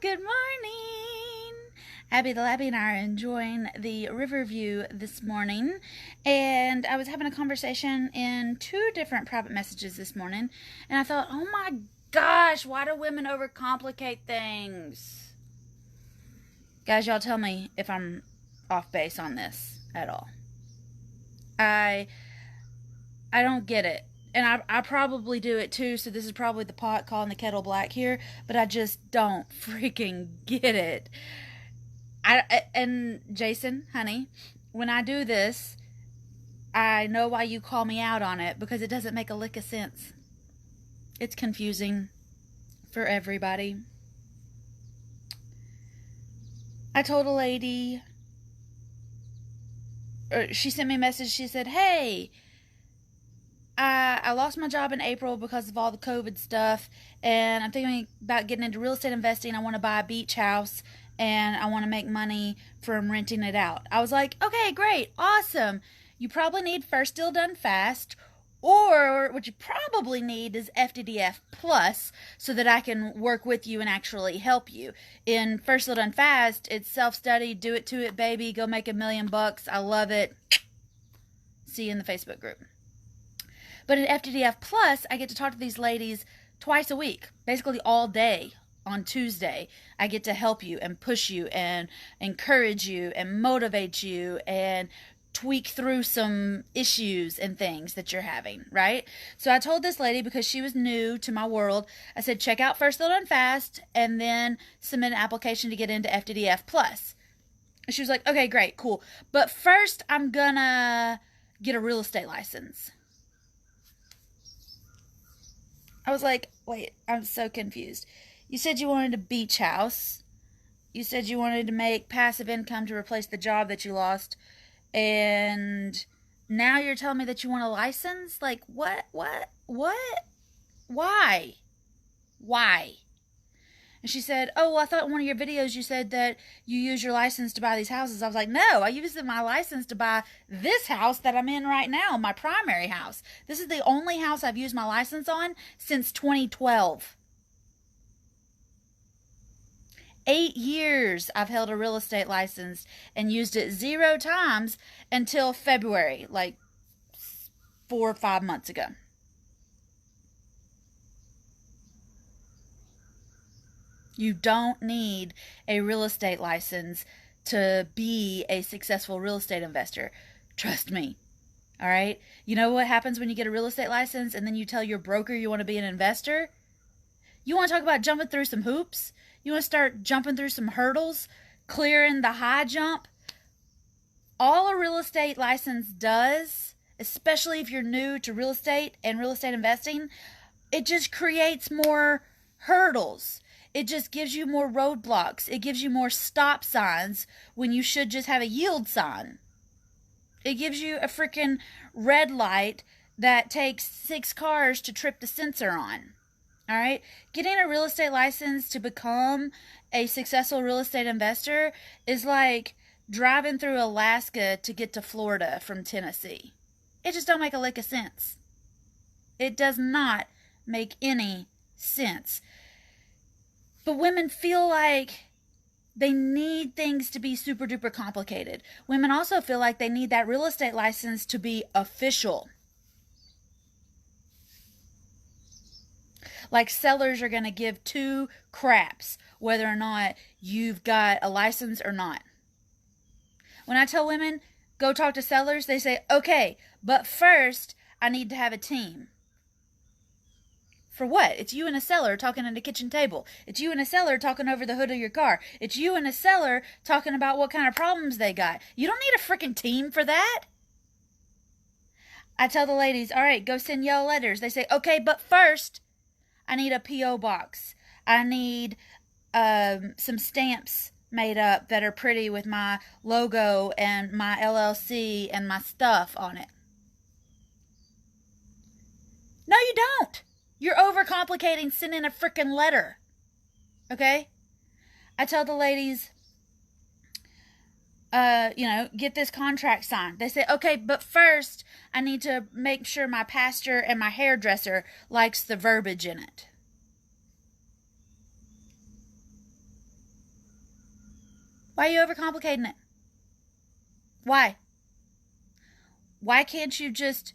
Good morning. Abby the Labby and I are enjoying the river view this morning. And I was having a conversation in 2 different private messages this morning. And I thought, oh my gosh, why do women overcomplicate things? Guys, y'all tell me if I'm off base on this at all. I don't get it. And I probably do it too, so this is probably the pot calling the kettle black here, but I just don't freaking get it. And Jason, honey, when I do this, I know why you call me out on it, because it doesn't make a lick of sense. It's confusing for everybody. I told a lady, she sent me a message, she said, hey, I lost my job in April because of all the COVID stuff, and I'm thinking about getting into real estate investing. I want to buy a beach house, and I want to make money from renting it out. I was like, okay, great, awesome. You probably need First Deal Done Fast, or what you probably need is FDDF Plus, so that I can work with you and actually help you. In First Deal Done Fast, it's self-study, do it to it, baby, go make $1 million. I love it. See you in the Facebook group. But in FDDF Plus, I get to talk to these ladies twice a week, basically all day on Tuesday. I get to help you and push you and encourage you and motivate you and tweak through some issues and things that you're having, right? So I told this lady, because she was new to my world, I said, check out First Deal Done Fast and then submit an application to get into FDDF Plus. And she was like, okay, great, cool. But first, I'm gonna get a real estate license. I was like, wait, I'm so confused. You said you wanted a beach house. You said you wanted to make passive income to replace the job that you lost. And now you're telling me that you want a license? Like, what? Why? And she said, oh, well, I thought in one of your videos you said that you use your license to buy these houses. I was like, no, I used my license to buy this house that I'm in right now, my primary house. This is the only house I've used my license on since 2012. 8 years I've held a real estate license and used it 0 times until February, like 4 or 5 months ago. You don't need a real estate license to be a successful real estate investor. Trust me. All right? You know what happens when you get a real estate license and then you tell your broker you want to be an investor? You want to talk about jumping through some hoops? You want to start jumping through some hurdles? Clearing the high jump? All a real estate license does, especially if you're new to real estate and real estate investing, it just creates more hurdles. It just gives you more roadblocks. It gives you more stop signs when you should just have a yield sign. It gives you a freaking red light that takes 6 cars to trip the sensor on. All right? Getting a real estate license to become a successful real estate investor is like driving through Alaska to get to Florida from Tennessee. It just don't make a lick of sense. It does not make any sense. But women feel like they need things to be super duper complicated. Women also feel like they need that real estate license to be official. Like sellers are going to give 2 craps whether or not you've got a license or not. When I tell women, go talk to sellers, they say, okay, but first I need to have a team. For what? It's you and a seller talking at a kitchen table. It's you and a seller talking over the hood of your car. It's you and a seller talking about what kind of problems they got. You don't need a freaking team for that. I tell the ladies, all right, go send y'all letters. They say, okay, but first I need a P.O. box. I need some stamps made up that are pretty with my logo and my LLC and my stuff on it. No, you don't. You're overcomplicating sending a freaking letter. Okay? I tell the ladies, get this contract signed. They say, okay, but first I need to make sure my pastor and my hairdresser likes the verbiage in it. Why are you overcomplicating it? Why? Why can't you just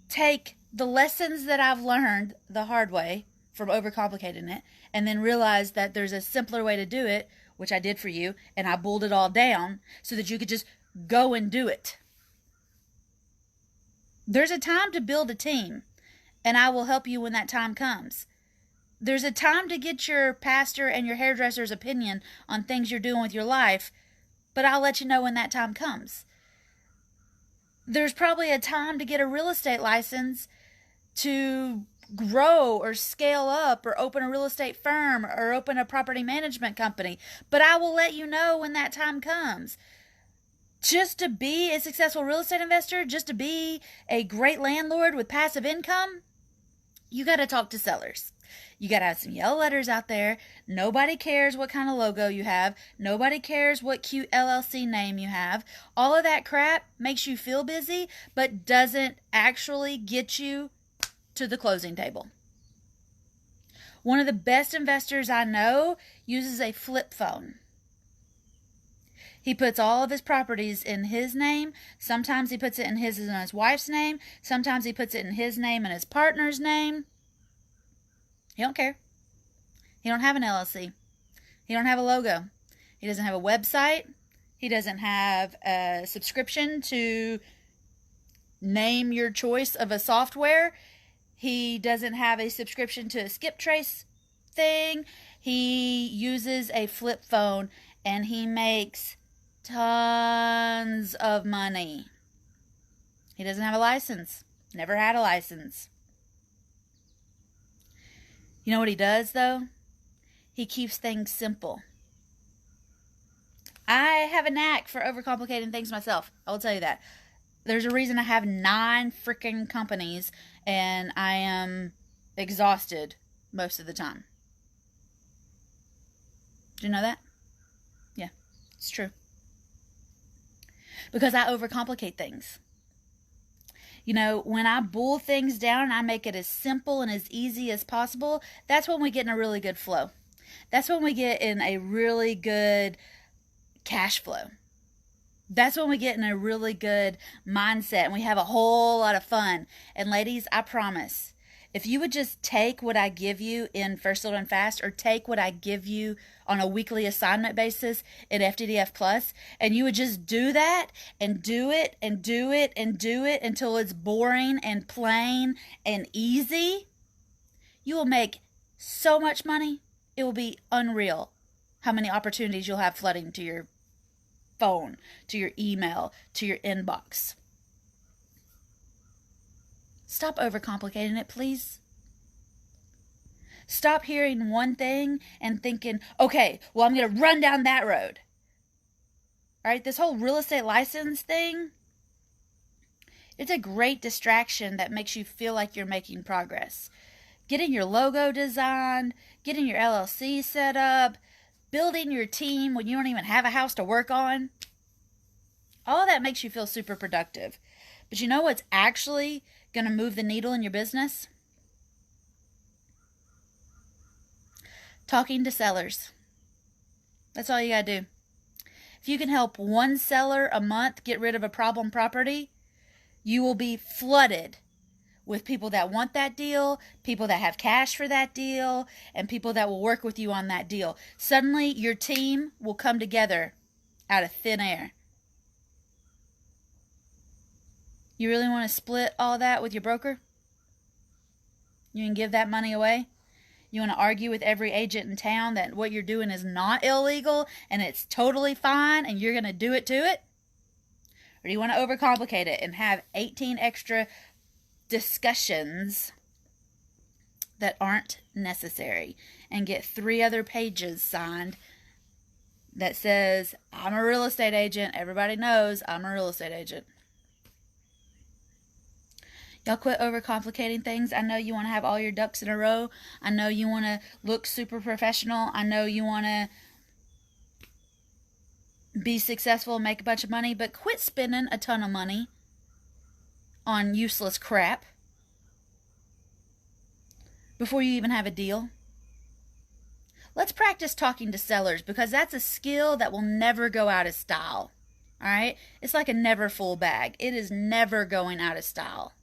take the lessons that I've learned the hard way from overcomplicating it and then realize that there's a simpler way to do it, which I did for you, and I boiled it all down so that you could just go and do it? There's a time to build a team, and I will help you when that time comes. There's a time to get your pastor and your hairdresser's opinion on things you're doing with your life, but I'll let you know when that time comes. There's probably a time to get a real estate license to grow or scale up or open a real estate firm or open a property management company, but I will let you know when that time comes. Just to be a successful real estate investor, just to be a great landlord with passive income, you got to talk to sellers. You got to have some yellow letters out there. Nobody cares what kind of logo you have. Nobody cares what cute LLC name you have. All of that crap makes you feel busy, but doesn't actually get you to the closing table. One of the best investors I know uses a flip phone. He puts all of his properties in his name. Sometimes he puts it in his and his wife's name. Sometimes he puts it in his name and his partner's name. He don't care. He don't have an LLC. He don't have a logo. He doesn't have a website. He doesn't have a subscription to name your choice of a software. He doesn't have a subscription to a skip trace thing. He uses a flip phone and he makes tons of money. He doesn't have a license. Never had a license. You know what he does, though? He keeps things simple. I have a knack for overcomplicating things myself. I will tell you that. There's a reason I have 9 freaking companies and I am exhausted most of the time. Do you know that? Yeah, it's true. Because I overcomplicate things. You know, when I boil things down and I make it as simple and as easy as possible, that's when we get in a really good flow. That's when we get in a really good cash flow. That's when we get in a really good mindset and we have a whole lot of fun. And ladies, I promise, if you would just take what I give you in First Little and Fast, or take what I give you on a weekly assignment basis in FTDF Plus, and you would just do that and do it and do it and do it until it's boring and plain and easy, you will make so much money. It will be unreal how many opportunities you'll have flooding to your phone, to your email, to your inbox. Stop overcomplicating it, please. Stop hearing one thing and thinking, okay, well, I'm going to run down that road. All right, this whole real estate license thing, it's a great distraction that makes you feel like you're making progress. Getting your logo designed, getting your LLC set up, building your team when you don't even have a house to work on. All that makes you feel super productive. But you know what's actually going to move the needle in your business? Talking to sellers. That's all you got to do. If you can help one seller a month get rid of a problem property, you will be flooded with people that want that deal, people that have cash for that deal, and people that will work with you on that deal. Suddenly, your team will come together out of thin air. You really want to split all that with your broker? You can give that money away? You want to argue with every agent in town that what you're doing is not illegal and it's totally fine and you're going to do it to it? Or do you want to overcomplicate it and have 18 extra discussions that aren't necessary and get 3 other pages signed that says, I'm a real estate agent. Everybody knows I'm a real estate agent. Y'all quit overcomplicating things. I know you want to have all your ducks in a row. I know you want to look super professional. I know you want to be successful, make a bunch of money, but quit spending a ton of money on useless crap before you even have a deal. Let's practice talking to sellers, because that's a skill that will never go out of style. All right? It's like a never full bag. It is never going out of style.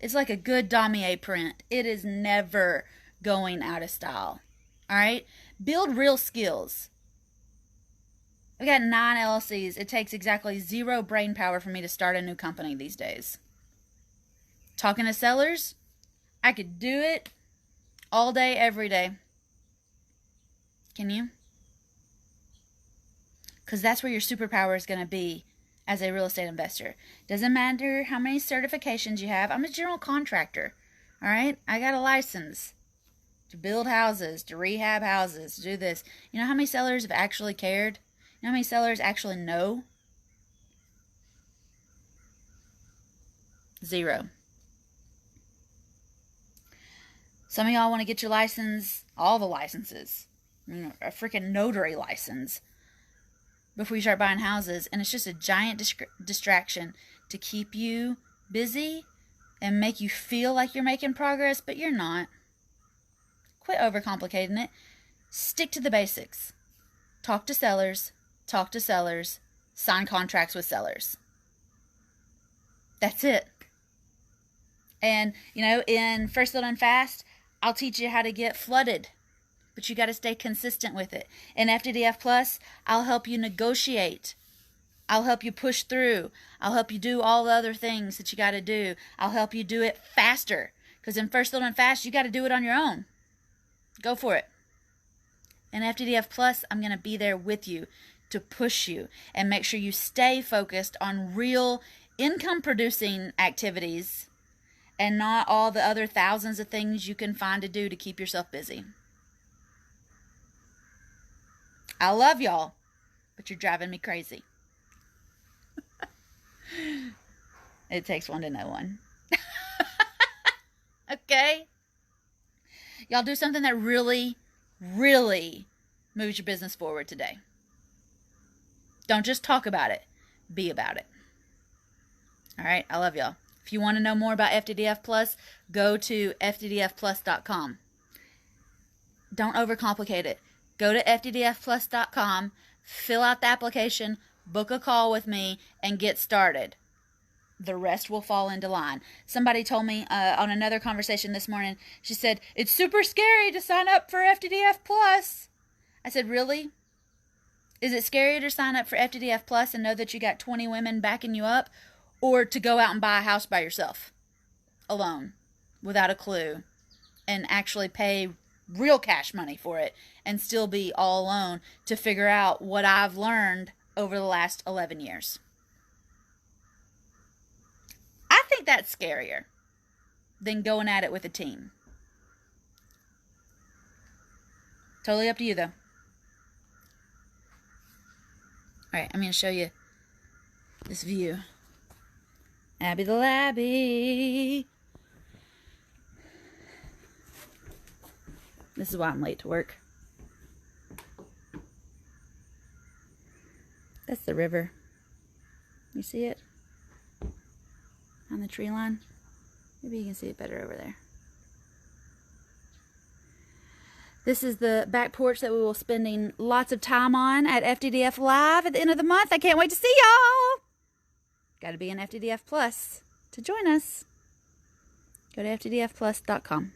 It's like a good damier print. It is never going out of style. All right? Build real skills. I've got 9 LLCs. It takes exactly 0 brain power for me to start a new company these days. Talking to sellers, I could do it all day, every day. Can you? Because that's where your superpower is going to be as a real estate investor. Doesn't matter how many certifications you have. I'm a general contractor. All right? I got a license to build houses, to rehab houses, to do this. You know how many sellers have actually cared? You know how many sellers actually know? 0. Some of y'all want to get your license, all the licenses, a freaking notary license before you start buying houses, and it's just a giant distraction to keep you busy and make you feel like you're making progress, but you're not. Quit overcomplicating it. Stick to the basics. Talk to sellers, sign contracts with sellers. That's it. And, in First Little and Fast, I'll teach you how to get flooded, but you got to stay consistent with it. In FTDF Plus, I'll help you negotiate. I'll help you push through. I'll help you do all the other things that you got to do. I'll help you do it faster, because in First Little and Fast, you got to do it on your own. Go for it. In FTDF Plus, I'm going to be there with you to push you and make sure you stay focused on real income-producing activities and not all the other thousands of things you can find to do to keep yourself busy. I love y'all, but you're driving me crazy. It takes one to know one. Okay? Y'all do something that really, really moves your business forward today. Don't just talk about it. Be about it. All right? I love y'all. If you want to know more about FTDF Plus, go to ftdfplus.com. Don't overcomplicate it. Go to ftdfplus.com, fill out the application, book a call with me, and get started. The rest will fall into line. Somebody told me on another conversation this morning, she said, it's super scary to sign up for FTDF Plus. I said, really? Is it scary to sign up for FTDF Plus and know that you got 20 women backing you up? Or to go out and buy a house by yourself, alone, without a clue, and actually pay real cash money for it and still be all alone to figure out what I've learned over the last 11 years? I think that's scarier than going at it with a team. Totally up to you, though. All right, I'm going to show you this view. Abby the Labby. This is why I'm late to work. That's the river. You see it? On the tree line? Maybe you can see it better over there. This is the back porch that we will be spending lots of time on at FTDF Live at the end of the month. I can't wait to see y'all. Got to be an FTDF Plus to join us. Go to ftdfplus.com.